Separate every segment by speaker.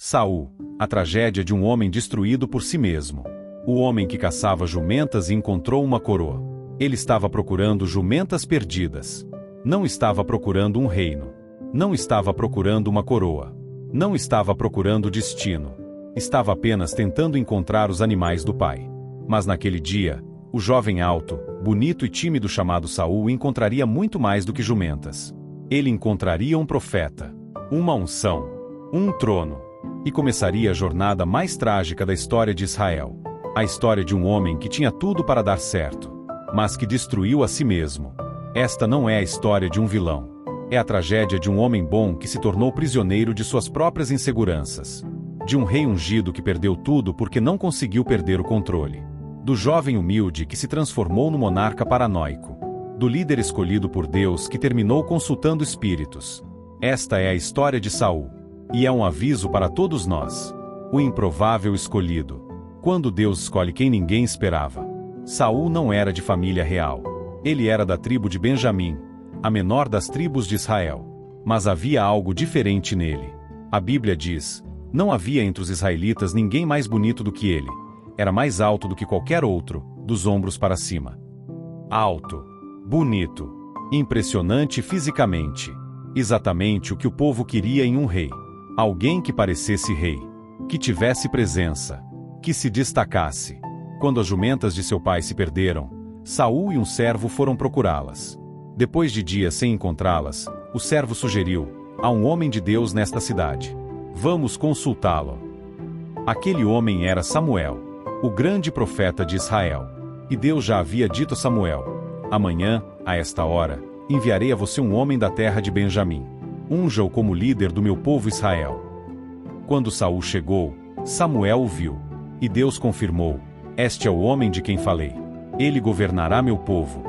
Speaker 1: Saul, a tragédia de um homem destruído por si mesmo. O homem que caçava jumentas e encontrou uma coroa. Ele estava procurando jumentas perdidas. Não estava procurando um reino. Não estava procurando uma coroa. Não estava procurando destino. Estava apenas tentando encontrar os animais do pai. Mas naquele dia, o jovem alto, bonito e tímido chamado Saul encontraria muito mais do que jumentas. Ele encontraria um profeta, uma unção, um trono, e começaria a jornada mais trágica da história de Israel. A história de um homem que tinha tudo para dar certo, mas que destruiu a si mesmo. Esta não é a história de um vilão. É a tragédia de um homem bom que se tornou prisioneiro de suas próprias inseguranças. De um rei ungido que perdeu tudo porque não conseguiu perder o controle. Do jovem humilde que se transformou no monarca paranoico. Do líder escolhido por Deus que terminou consultando espíritos. Esta é a história de Saul. E é um aviso para todos nós. O improvável escolhido. Quando Deus escolhe quem ninguém esperava. Saul não era de família real. Ele era da tribo de Benjamim, a menor das tribos de Israel. Mas havia algo diferente nele. A Bíblia diz: não havia entre os israelitas ninguém mais bonito do que ele. Era mais alto do que qualquer outro, dos ombros para cima. Alto, bonito, impressionante fisicamente. Exatamente o que o povo queria em um rei. Alguém que parecesse rei, que tivesse presença, que se destacasse. Quando as jumentas de seu pai se perderam, Saul e um servo foram procurá-las. Depois de dias sem encontrá-las, o servo sugeriu: há um homem de Deus nesta cidade. Vamos consultá-lo. Aquele homem era Samuel, o grande profeta de Israel. E Deus já havia dito a Samuel: amanhã, a esta hora, enviarei a você um homem da terra de Benjamim. Unja-o como líder do meu povo Israel. Quando Saul chegou, Samuel o viu. E Deus confirmou: este é o homem de quem falei. Ele governará meu povo.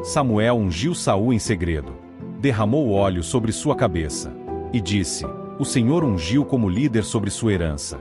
Speaker 1: Samuel ungiu Saul em segredo. Derramou óleo sobre sua cabeça. E disse: o Senhor ungiu como líder sobre sua herança.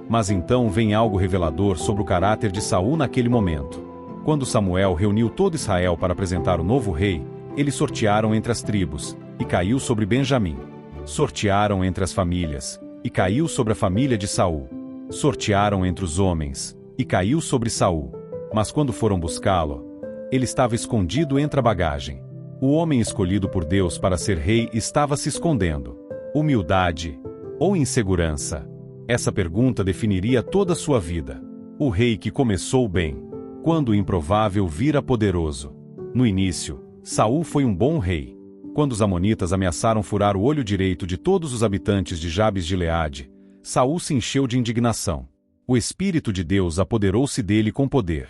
Speaker 1: Mas então vem algo revelador sobre o caráter de Saul naquele momento. Quando Samuel reuniu todo Israel para apresentar o novo rei, eles sortearam entre as tribos, e caiu sobre Benjamim. Sortearam entre as famílias, e caiu sobre a família de Saul. Sortearam entre os homens, e caiu sobre Saul. Mas quando foram buscá-lo, ele estava escondido entre a bagagem. O homem escolhido por Deus para ser rei estava se escondendo. Humildade ou insegurança? Essa pergunta definiria toda a sua vida. O rei que começou bem, quando o improvável vira poderoso. No início, Saul foi um bom rei. Quando os amonitas ameaçaram furar o olho direito de todos os habitantes de Jabes de Gileade, Saul se encheu de indignação. O Espírito de Deus apoderou-se dele com poder.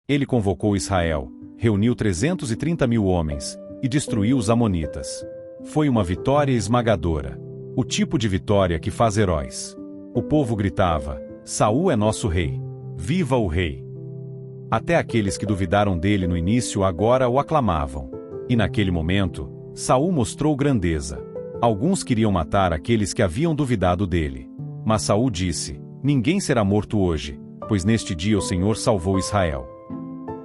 Speaker 1: Ele convocou Israel, reuniu 330.000 homens, e destruiu os amonitas. Foi uma vitória esmagadora. O tipo de vitória que faz heróis. O povo gritava: Saul é nosso rei. Viva o rei! Até aqueles que duvidaram dele no início agora o aclamavam. E naquele momento, Saul mostrou grandeza. Alguns queriam matar aqueles que haviam duvidado dele. Mas Saul disse: ninguém será morto hoje, pois neste dia o Senhor salvou Israel.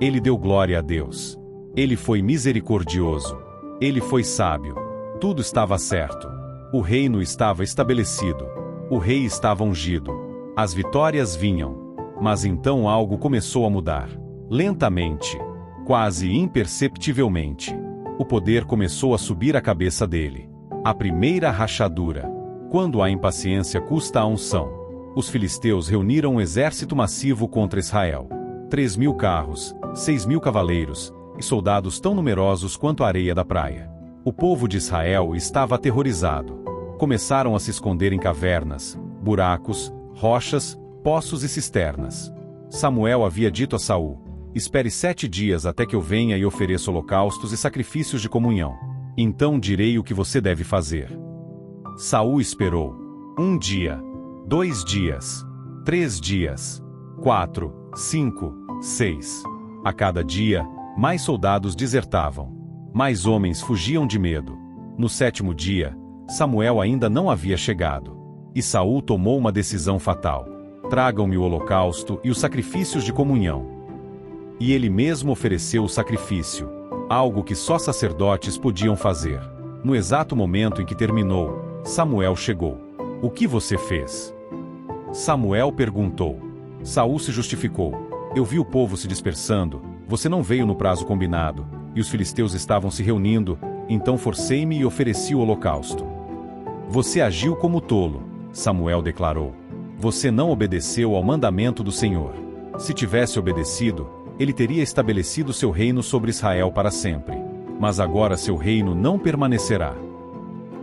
Speaker 1: Ele deu glória a Deus. Ele foi misericordioso. Ele foi sábio. Tudo estava certo. O reino estava estabelecido. O rei estava ungido. As vitórias vinham. Mas então algo começou a mudar. Lentamente, quase imperceptivelmente, o poder começou a subir a cabeça dele. A primeira rachadura. Quando a impaciência custa a unção. Os filisteus reuniram um exército massivo contra Israel. 3.000 carros, 6.000 cavaleiros, e soldados tão numerosos quanto a areia da praia. O povo de Israel estava aterrorizado. Começaram a se esconder em cavernas, buracos, rochas, poços e cisternas. Samuel havia dito a Saul: espere 7 dias até que eu venha e ofereça holocaustos e sacrifícios de comunhão. Então direi o que você deve fazer. Saul esperou. 1 dia, 2 dias, 3 dias, 4, 5, 6. A cada dia, mais soldados desertavam. Mais homens fugiam de medo. No 7º dia, Samuel ainda não havia chegado. E Saul tomou uma decisão fatal. Tragam-me o holocausto e os sacrifícios de comunhão. E ele mesmo ofereceu o sacrifício, algo que só sacerdotes podiam fazer. No exato momento em que terminou, Samuel chegou. O que você fez? Samuel perguntou. Saul se justificou. Eu vi o povo se dispersando, você não veio no prazo combinado, e os filisteus estavam se reunindo, então forcei-me e ofereci o holocausto. Você agiu como tolo, Samuel declarou. Você não obedeceu ao mandamento do Senhor. Se tivesse obedecido, ele teria estabelecido seu reino sobre Israel para sempre. Mas agora seu reino não permanecerá.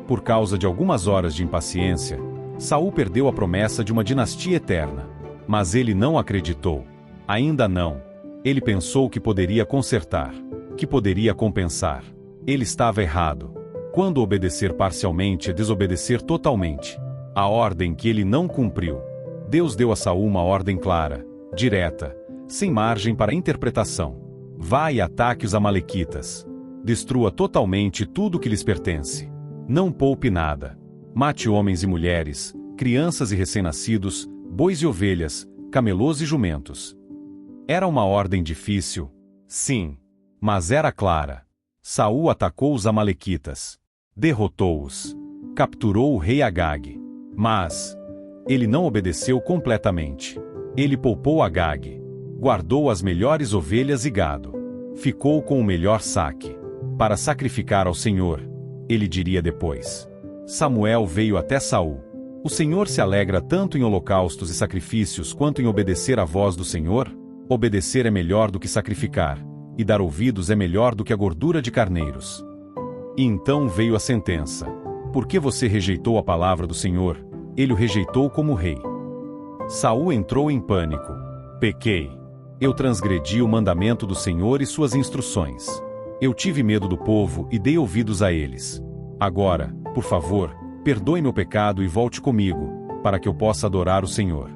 Speaker 1: Por causa de algumas horas de impaciência, Saul perdeu a promessa de uma dinastia eterna. Mas ele não acreditou. Ainda não. Ele pensou que poderia consertar, que poderia compensar. Ele estava errado. Quando obedecer parcialmente é desobedecer totalmente. A ordem que ele não cumpriu. Deus deu a Saul uma ordem clara, direta, sem margem para interpretação. Vá e ataque os amalequitas. Destrua totalmente tudo que lhes pertence. Não poupe nada. Mate homens e mulheres, crianças e recém-nascidos, bois e ovelhas, camelôs e jumentos. Era uma ordem difícil, sim, mas era clara. Saul atacou os amalequitas. Derrotou-os. Capturou o rei Agag. Mas ele não obedeceu completamente. Ele poupou Agag. Guardou as melhores ovelhas e gado. Ficou com o melhor saque. Para sacrificar ao Senhor, ele diria depois. Samuel veio até Saul. O Senhor se alegra tanto em holocaustos e sacrifícios quanto em obedecer à voz do Senhor? Obedecer é melhor do que sacrificar, e dar ouvidos é melhor do que a gordura de carneiros. E então veio a sentença. Porque você rejeitou a palavra do Senhor, ele o rejeitou como rei. Saul entrou em pânico. Pequei. Eu transgredi o mandamento do Senhor e suas instruções. Eu tive medo do povo e dei ouvidos a eles. Agora, por favor, perdoe meu pecado e volte comigo, para que eu possa adorar o Senhor.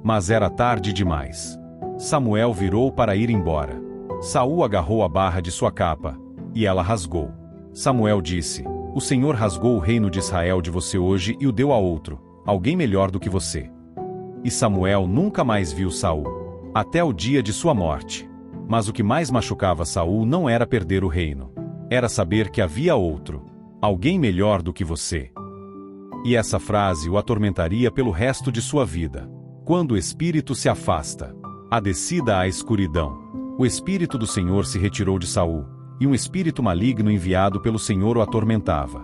Speaker 1: Mas era tarde demais. Samuel virou para ir embora. Saul agarrou a barra de sua capa, e ela rasgou. Samuel disse: O Senhor rasgou o reino de Israel de você hoje e o deu a outro, alguém melhor do que você. E Samuel nunca mais viu Saul, até o dia de sua morte. Mas o que mais machucava Saul não era perder o reino. Era saber que havia outro, alguém melhor do que você. E essa frase o atormentaria pelo resto de sua vida. Quando o espírito se afasta, a descida à escuridão. O espírito do Senhor se retirou de Saul, e um espírito maligno enviado pelo Senhor o atormentava.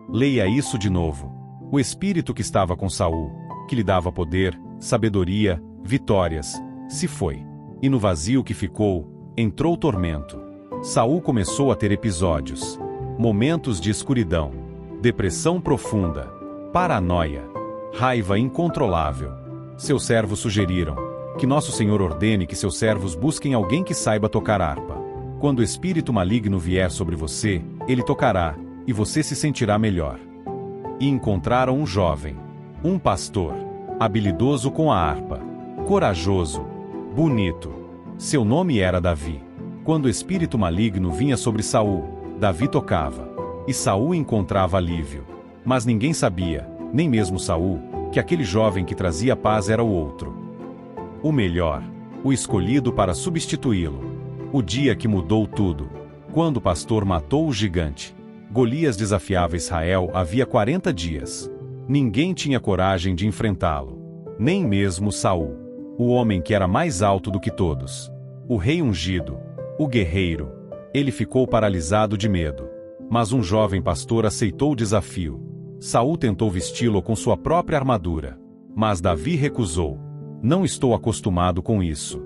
Speaker 1: Leia isso de novo. O espírito que estava com Saul, que lhe dava poder, sabedoria, vitórias, se foi. E no vazio que ficou, entrou tormento. Saul começou a ter episódios, momentos de escuridão, depressão profunda, paranoia, raiva incontrolável. Seus servos sugeriram que nosso Senhor ordene que seus servos busquem alguém que saiba tocar harpa. Quando o espírito maligno vier sobre você, ele tocará, e você se sentirá melhor. E encontraram um jovem, um pastor, habilidoso com a harpa, corajoso, bonito. Seu nome era Davi. Quando o espírito maligno vinha sobre Saul, Davi tocava, e Saul encontrava alívio. Mas ninguém sabia, nem mesmo Saul, que aquele jovem que trazia paz era o outro. O melhor, o escolhido para substituí-lo. O dia que mudou tudo. Quando o pastor matou o gigante. Golias desafiava Israel havia 40 dias. Ninguém tinha coragem de enfrentá-lo. Nem mesmo Saul. O homem que era mais alto do que todos. O rei ungido. O guerreiro. Ele ficou paralisado de medo. Mas um jovem pastor aceitou o desafio. Saul tentou vesti-lo com sua própria armadura. Mas Davi recusou. Não estou acostumado com isso.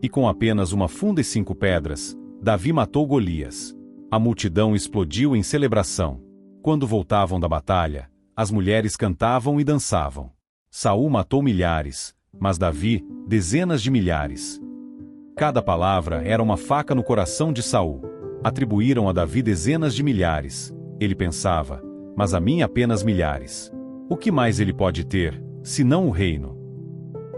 Speaker 1: E com apenas uma funda e 5 pedras, Davi matou Golias. A multidão explodiu em celebração. Quando voltavam da batalha, as mulheres cantavam e dançavam. Saul matou milhares, mas Davi, dezenas de milhares. Cada palavra era uma faca no coração de Saul. Atribuíram a Davi dezenas de milhares. Ele pensava, mas a mim apenas milhares. O que mais ele pode ter, senão o reino?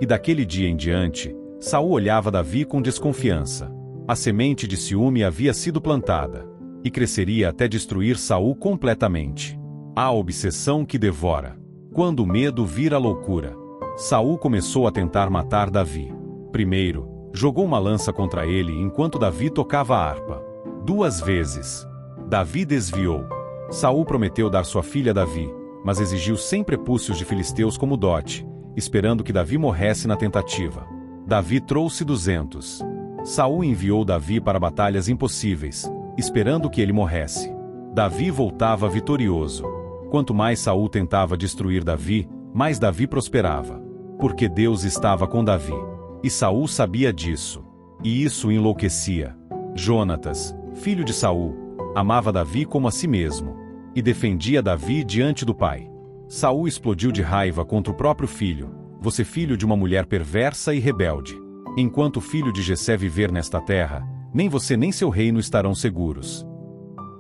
Speaker 1: E daquele dia em diante, Saul olhava Davi com desconfiança. A semente de ciúme havia sido plantada, e cresceria até destruir Saul completamente. A obsessão que devora. Quando o medo vira loucura. Saul começou a tentar matar Davi. Primeiro, jogou uma lança contra ele enquanto Davi tocava a harpa. 2 vezes. Davi desviou. Saul prometeu dar sua filha a Davi, mas exigiu 100 prepúcios de filisteus como dote, esperando que Davi morresse na tentativa. Davi trouxe 200. Saul enviou Davi para batalhas impossíveis, esperando que ele morresse. Davi voltava vitorioso. Quanto mais Saul tentava destruir Davi, mais Davi prosperava. Porque Deus estava com Davi. E Saul sabia disso. E isso o enlouquecia. Jonatas, filho de Saul, amava Davi como a si mesmo, e defendia Davi diante do pai. Saul explodiu de raiva contra o próprio filho. Você filho de uma mulher perversa e rebelde. Enquanto o filho de Jessé viver nesta terra, nem você nem seu reino estarão seguros.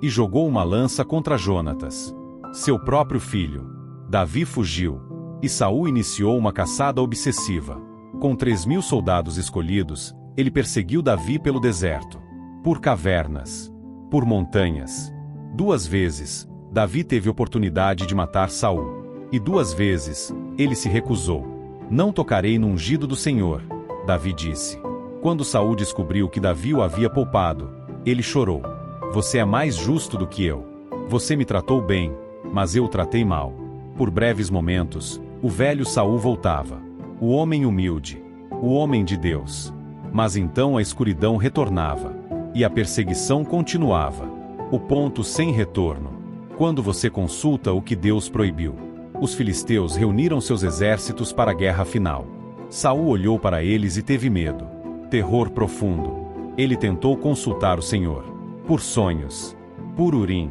Speaker 1: E jogou uma lança contra Jonatas, seu próprio filho. Davi fugiu, e Saul iniciou uma caçada obsessiva. Com 3.000 soldados escolhidos, ele perseguiu Davi pelo deserto, por cavernas, por montanhas. 2 vezes, Davi teve oportunidade de matar Saul, e 2 vezes, ele se recusou. Não tocarei no ungido do Senhor, Davi disse. Quando Saul descobriu que Davi o havia poupado, ele chorou. Você é mais justo do que eu. Você me tratou bem, mas eu o tratei mal. Por breves momentos, o velho Saul voltava. O homem humilde, o homem de Deus. Mas então a escuridão retornava, e a perseguição continuava. O ponto sem retorno. Quando você consulta o que Deus proibiu. Os filisteus reuniram seus exércitos para a guerra final. Saul olhou para eles e teve medo. Terror profundo. Ele tentou consultar o Senhor. Por sonhos. Por Urim.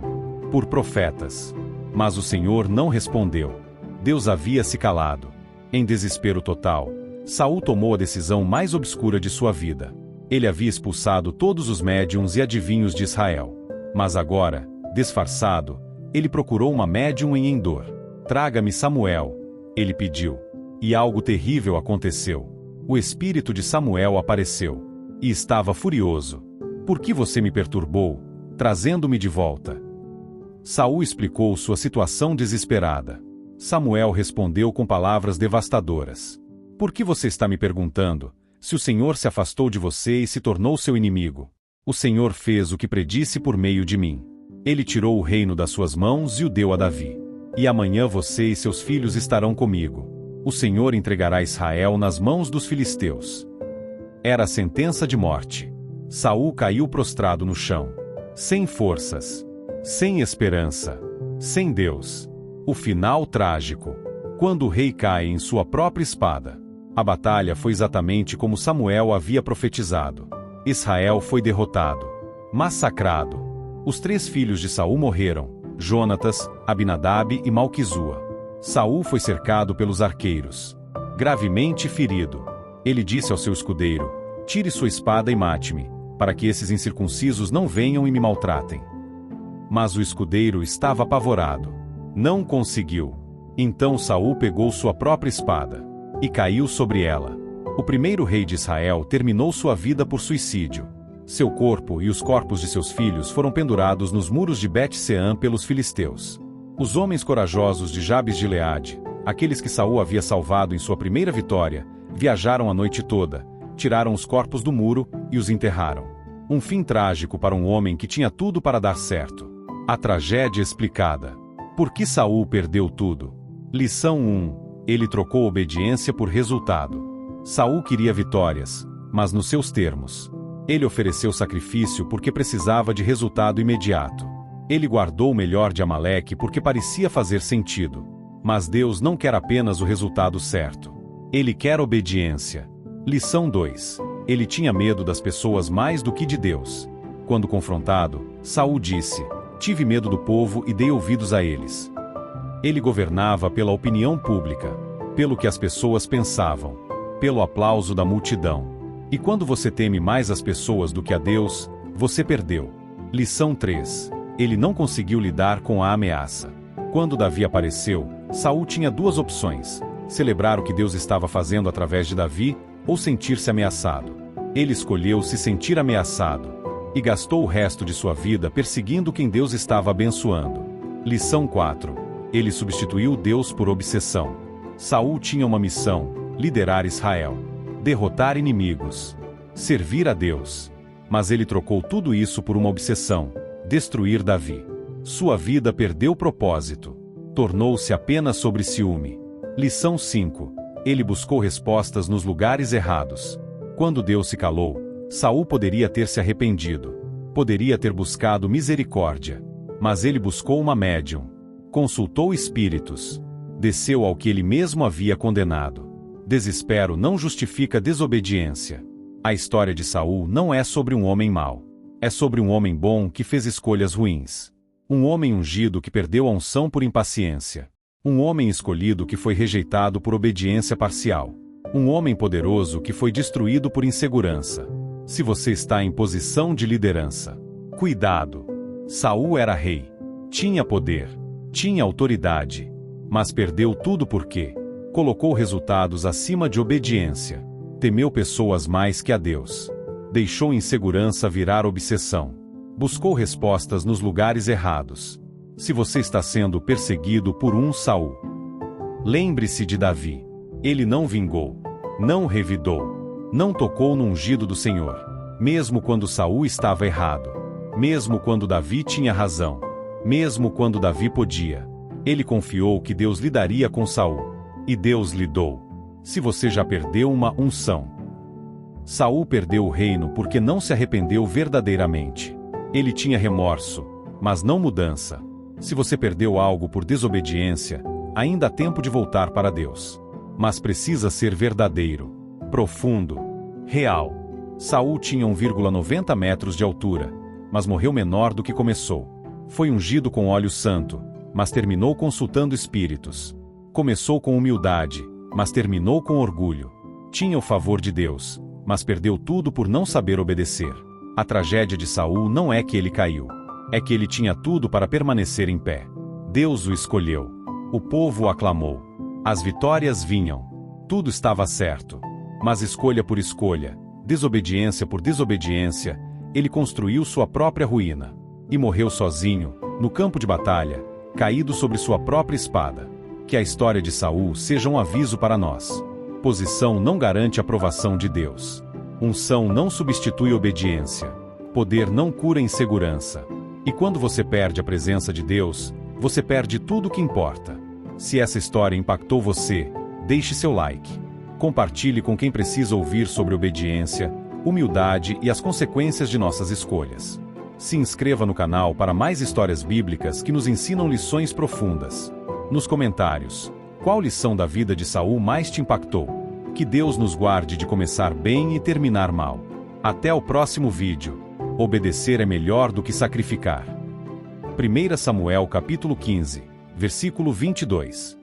Speaker 1: Por profetas. Mas o Senhor não respondeu. Deus havia se calado. Em desespero total, Saul tomou a decisão mais obscura de sua vida. Ele havia expulsado todos os médiuns e adivinhos de Israel. Mas agora, disfarçado, ele procurou uma médium em Endor. Traga-me Samuel, ele pediu. E algo terrível aconteceu. O espírito de Samuel apareceu. E estava furioso. Por que você me perturbou, trazendo-me de volta? Saul explicou sua situação desesperada. Samuel respondeu com palavras devastadoras. Por que você está me perguntando, se o Senhor se afastou de você e se tornou seu inimigo? O Senhor fez o que predisse por meio de mim. Ele tirou o reino das suas mãos e o deu a Davi. E amanhã você e seus filhos estarão comigo. O Senhor entregará Israel nas mãos dos filisteus. Era a sentença de morte. Saul caiu prostrado no chão. Sem forças. Sem esperança. Sem Deus. O final trágico. Quando o rei cai em sua própria espada. A batalha foi exatamente como Samuel havia profetizado. Israel foi derrotado. Massacrado. Os 3 filhos de Saul morreram. Jonatas, Abinadab e Malquizua. Saul foi cercado pelos arqueiros. Gravemente ferido. Ele disse ao seu escudeiro: tire sua espada e mate-me, para que esses incircuncisos não venham e me maltratem. Mas o escudeiro estava apavorado. Não conseguiu. Então Saul pegou sua própria espada e caiu sobre ela. O primeiro rei de Israel terminou sua vida por suicídio. Seu corpo e os corpos de seus filhos foram pendurados nos muros de Bet-Sean pelos filisteus. Os homens corajosos de Jabes de Gileade, aqueles que Saul havia salvado em sua primeira vitória, viajaram a noite toda, tiraram os corpos do muro e os enterraram. Um fim trágico para um homem que tinha tudo para dar certo. A tragédia explicada. Por que Saul perdeu tudo? Lição 1. Ele trocou obediência por resultado. Saul queria vitórias, mas nos seus termos. Ele ofereceu sacrifício porque precisava de resultado imediato. Ele guardou o melhor de Amaleque porque parecia fazer sentido. Mas Deus não quer apenas o resultado certo. Ele quer obediência. Lição 2. Ele tinha medo das pessoas mais do que de Deus. Quando confrontado, Saul disse: tive medo do povo e dei ouvidos a eles. Ele governava pela opinião pública, pelo que as pessoas pensavam, pelo aplauso da multidão. E quando você teme mais as pessoas do que a Deus, você perdeu. Lição 3. Ele não conseguiu lidar com a ameaça. Quando Davi apareceu, Saul tinha 2 opções: celebrar o que Deus estava fazendo através de Davi, ou sentir-se ameaçado. Ele escolheu se sentir ameaçado, e gastou o resto de sua vida perseguindo quem Deus estava abençoando. Lição 4. Ele substituiu Deus por obsessão. Saul tinha uma missão: liderar Israel, derrotar inimigos, servir a Deus. Mas ele trocou tudo isso por uma obsessão: destruir Davi. Sua vida perdeu propósito. Tornou-se apenas sobre ciúme. Lição 5. Ele buscou respostas nos lugares errados. Quando Deus se calou, Saul poderia ter se arrependido. Poderia ter buscado misericórdia. Mas ele buscou uma médium. Consultou espíritos. Desceu ao que ele mesmo havia condenado. Desespero não justifica desobediência. A história de Saul não é sobre um homem mau. É sobre um homem bom que fez escolhas ruins. Um homem ungido que perdeu a unção por impaciência. Um homem escolhido que foi rejeitado por obediência parcial. Um homem poderoso que foi destruído por insegurança. Se você está em posição de liderança, cuidado! Saul era rei. Tinha poder. Tinha autoridade. Mas perdeu tudo porque colocou resultados acima de obediência. Temeu pessoas mais que a Deus. Deixou insegurança virar obsessão. Buscou respostas nos lugares errados. Se você está sendo perseguido por um Saul, lembre-se de Davi. Ele não vingou. Não revidou. Não tocou no ungido do Senhor. Mesmo quando Saul estava errado. Mesmo quando Davi tinha razão. Mesmo quando Davi podia. Ele confiou que Deus lidaria com Saul. E Deus lidou. Se você já perdeu uma unção. Saul perdeu o reino porque não se arrependeu verdadeiramente. Ele tinha remorso, mas não mudança. Se você perdeu algo por desobediência, ainda há tempo de voltar para Deus. Mas precisa ser verdadeiro, profundo, real. Saul tinha 1,90 metros de altura, mas morreu menor do que começou. Foi ungido com óleo santo, mas terminou consultando espíritos. Começou com humildade, mas terminou com orgulho. Tinha o favor de Deus, mas perdeu tudo por não saber obedecer. A tragédia de Saul não é que ele caiu. É que ele tinha tudo para permanecer em pé. Deus o escolheu. O povo o aclamou. As vitórias vinham. Tudo estava certo. Mas escolha por escolha, desobediência por desobediência, ele construiu sua própria ruína. E morreu sozinho, no campo de batalha, caído sobre sua própria espada. Que a história de Saul seja um aviso para nós. Posição não garante a aprovação de Deus. Unção não substitui obediência. Poder não cura insegurança. E quando você perde a presença de Deus, você perde tudo o que importa. Se essa história impactou você, deixe seu like. Compartilhe com quem precisa ouvir sobre obediência, humildade e as consequências de nossas escolhas. Se inscreva no canal para mais histórias bíblicas que nos ensinam lições profundas. Nos comentários, qual lição da vida de Saul mais te impactou? Que Deus nos guarde de começar bem e terminar mal. Até o próximo vídeo. Obedecer é melhor do que sacrificar. 1 Samuel capítulo 15, versículo 22.